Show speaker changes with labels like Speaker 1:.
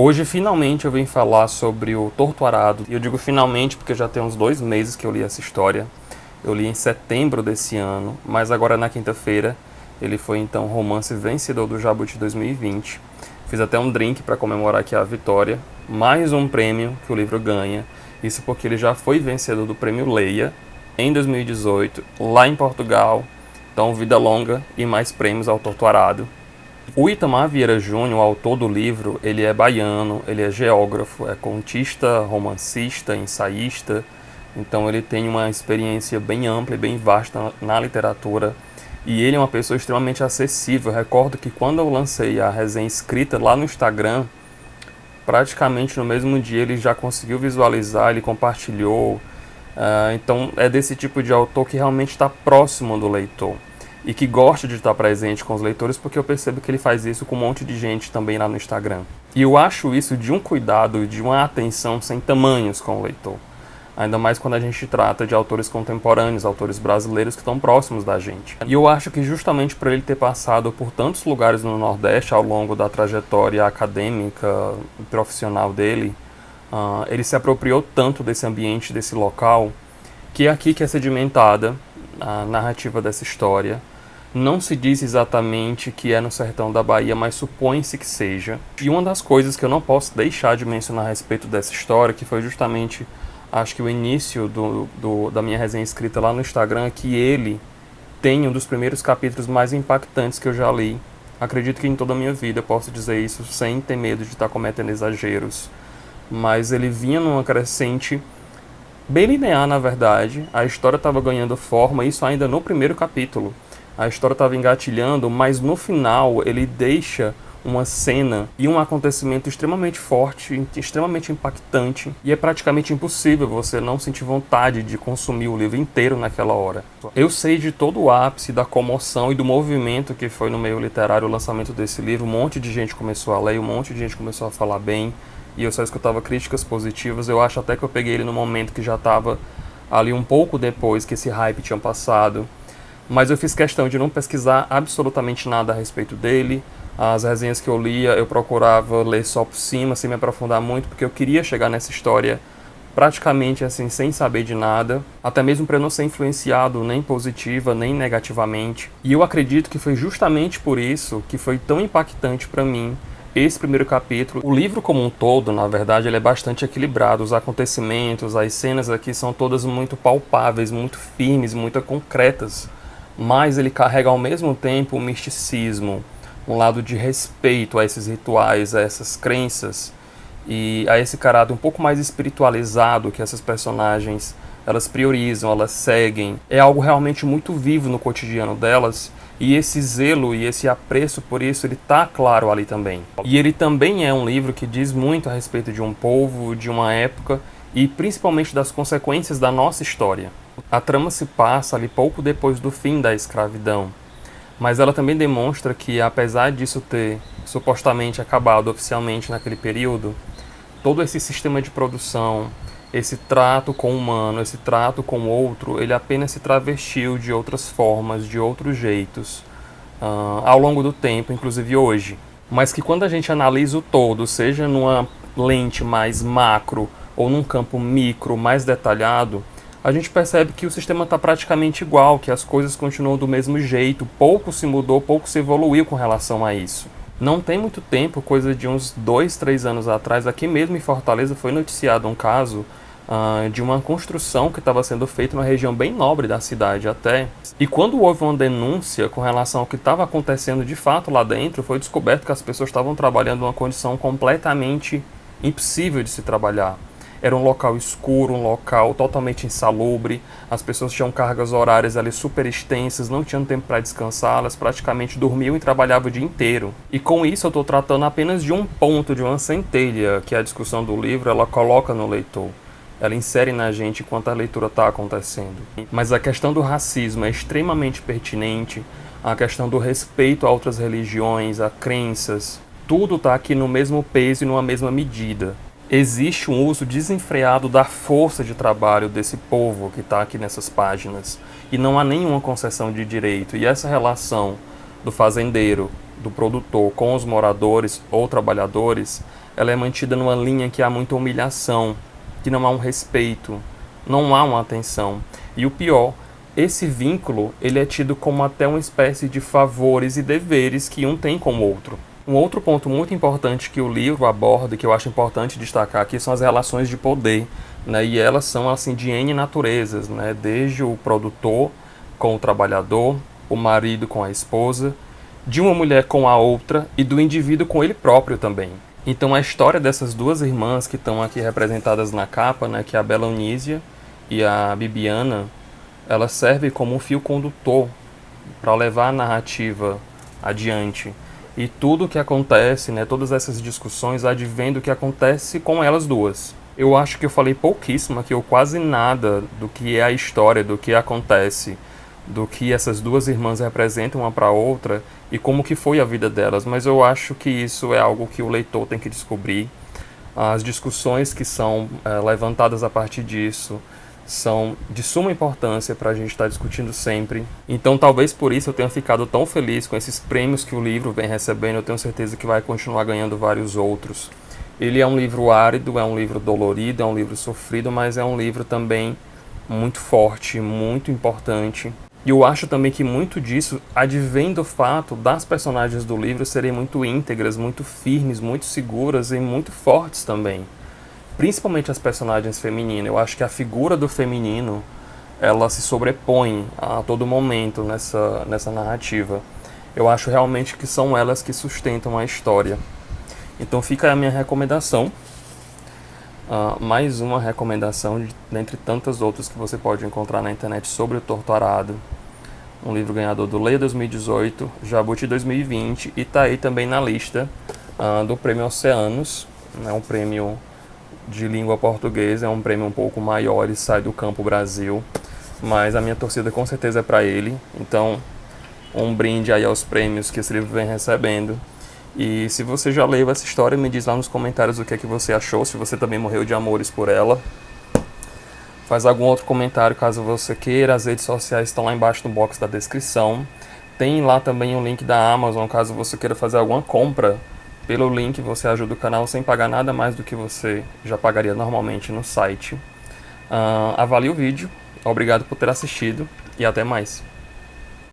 Speaker 1: Hoje, finalmente, eu vim falar sobre o Torto Arado. E eu digo finalmente porque já tem uns 2 meses que eu li essa história. Eu li em setembro desse ano, mas agora na quinta-feira ele foi então o romance vencedor do Jabuti 2020. Fiz até um drink para comemorar aqui a vitória. Mais um prêmio que o livro ganha. Isso porque ele já foi vencedor do prêmio Leia em 2018, lá em Portugal. Então, vida longa e mais prêmios ao Torto Arado. O Itamar Vieira Júnior, o autor do livro, ele é baiano, ele é geógrafo, é contista, romancista, ensaísta. Então ele tem uma experiência bem ampla e bem vasta na literatura. E ele é uma pessoa extremamente acessível. Eu recordo que quando eu lancei a resenha escrita lá no Instagram, praticamente no mesmo dia ele já conseguiu visualizar, ele compartilhou. Então é desse tipo de autor que realmente está próximo do leitor e que gosta de estar presente com os leitores, porque eu percebo que ele faz isso com um monte de gente também lá no Instagram. E eu acho isso de um cuidado, de uma atenção sem tamanhos com o leitor. Ainda mais quando a gente trata de autores contemporâneos, autores brasileiros que estão próximos da gente. E eu acho que justamente por ele ter passado por tantos lugares no Nordeste ao longo da trajetória acadêmica e profissional dele, ele se apropriou tanto desse ambiente, desse local, que é aqui que é sedimentada a narrativa dessa história. Não se diz exatamente que é no sertão da Bahia, mas supõe-se que seja. E uma das coisas que eu não posso deixar de mencionar a respeito dessa história, que foi justamente, acho que o início da minha resenha escrita lá no Instagram, é que ele tem um dos primeiros capítulos mais impactantes que eu já li. Acredito que em toda a minha vida eu posso dizer isso sem ter medo de estar cometendo exageros. Mas ele vinha numa crescente bem linear, na verdade. A história estava ganhando forma, isso ainda no primeiro capítulo. A história estava engatilhando, mas no final ele deixa uma cena e um acontecimento extremamente forte, extremamente impactante, e é praticamente impossível você não sentir vontade de consumir o livro inteiro naquela hora. Eu sei de todo o ápice da comoção e do movimento que foi no meio literário o lançamento desse livro. Um monte de gente começou a ler, um monte de gente começou a falar bem, e eu só escutava críticas positivas. Eu acho até que eu peguei ele no momento que já estava ali um pouco depois que esse hype tinha passado. Mas eu fiz questão de não pesquisar absolutamente nada a respeito dele. As resenhas que eu lia, eu procurava ler só por cima, sem me aprofundar muito, porque eu queria chegar nessa história praticamente assim, sem saber de nada, até mesmo para não ser influenciado nem positiva, nem negativamente. E eu acredito que foi justamente por isso que foi tão impactante para mim esse primeiro capítulo. O livro como um todo, na verdade, ele é bastante equilibrado. Os acontecimentos, as cenas aqui são todas muito palpáveis, muito firmes, muito concretas. Mas ele carrega ao mesmo tempo o misticismo, um lado de respeito a esses rituais, a essas crenças e a esse caráter um pouco mais espiritualizado que essas personagens elas priorizam, elas seguem. É algo realmente muito vivo no cotidiano delas, e esse zelo e esse apreço por isso, ele tá claro ali também. E ele também é um livro que diz muito a respeito de um povo, de uma época e principalmente das consequências da nossa história. A trama se passa ali pouco depois do fim da escravidão, mas ela também demonstra que, apesar disso ter supostamente acabado oficialmente naquele período, todo esse sistema de produção, esse trato com o humano, esse trato com o outro, ele apenas se travestiu de outras formas, de outros jeitos, ao longo do tempo, inclusive hoje. Mas que quando a gente analisa o todo, seja numa lente mais macro ou num campo micro mais detalhado, a gente percebe que o sistema está praticamente igual, que as coisas continuam do mesmo jeito, pouco se mudou, pouco se evoluiu com relação a isso. Não tem muito tempo, coisa de uns 2, 3 anos atrás, aqui mesmo em Fortaleza foi noticiado um caso de uma construção que estava sendo feita numa região bem nobre da cidade até. E quando houve uma denúncia com relação ao que estava acontecendo de fato lá dentro, foi descoberto que as pessoas estavam trabalhando numa condição completamente impossível de se trabalhar. Era um local escuro, um local totalmente insalubre, as pessoas tinham cargas horárias ali super extensas, não tinham tempo para descansar, elas praticamente dormiam e trabalhavam o dia inteiro. E com isso eu estou tratando apenas de um ponto, de uma centelha, que a discussão do livro ela coloca no leitor. Ela insere na gente enquanto a leitura está acontecendo. Mas a questão do racismo é extremamente pertinente, a questão do respeito a outras religiões, a crenças, tudo está aqui no mesmo peso e numa mesma medida. Existe um uso desenfreado da força de trabalho desse povo que está aqui nessas páginas. E não há nenhuma concessão de direito. E essa relação do fazendeiro, do produtor com os moradores ou trabalhadores, ela é mantida numa linha que há muita humilhação, que não há um respeito, não há uma atenção. E o pior, esse vínculo ele é tido como até uma espécie de favores e deveres que um tem com o outro. Um outro ponto muito importante que o livro aborda, que eu acho importante destacar aqui, são as relações de poder, né? E elas são assim de N naturezas, né? Desde o produtor com o trabalhador, o marido com a esposa, de uma mulher com a outra e do indivíduo com ele próprio também. Então a história dessas duas irmãs que estão aqui representadas na capa, né, que é a Belanísia e a Bibiana, ela serve como um fio condutor para levar a narrativa adiante. E tudo o que acontece, né, todas essas discussões advêm do que acontece com elas duas. Eu acho que eu falei pouquíssimo aqui, ou quase nada, do que é a história, do que acontece, do que essas duas irmãs representam uma para a outra e como que foi a vida delas. Mas eu acho que isso é algo que o leitor tem que descobrir. As discussões que são levantadas a partir disso são de suma importância para a gente estar discutindo sempre. Então talvez por isso eu tenha ficado tão feliz com esses prêmios que o livro vem recebendo. Eu tenho certeza que vai continuar ganhando vários outros. Ele é um livro árido, é um livro dolorido, é um livro sofrido, mas é um livro também muito forte, muito importante. E eu acho também que muito disso advém do fato das personagens do livro serem muito íntegras, muito firmes, muito seguras e muito fortes também. Principalmente as personagens femininas. Eu acho que a figura do feminino, ela se sobrepõe a todo momento nessa narrativa. Eu acho realmente que são elas que sustentam a história. Então fica a minha recomendação. Mais uma recomendação dentre tantas outras que você pode encontrar na internet sobre o Torto Arado. Um livro ganhador do Leia 2018, Jabuti 2020 e está aí também na lista do Prêmio Oceanos. É um prêmio de língua portuguesa, é um prêmio um pouco maior e sai do campo Brasil, mas a minha torcida com certeza é para ele. Então, um brinde aí aos prêmios que esse livro vem recebendo. E se você já leu essa história, me diz lá nos comentários o que é que você achou, se você também morreu de amores por ela. Faz algum outro comentário caso você queira. As redes sociais estão lá embaixo no box da descrição. Tem lá também o link da Amazon, caso você queira fazer alguma compra. Pelo link você ajuda o canal sem pagar nada mais do que você já pagaria normalmente no site. Avalie o vídeo, obrigado por ter assistido e até mais.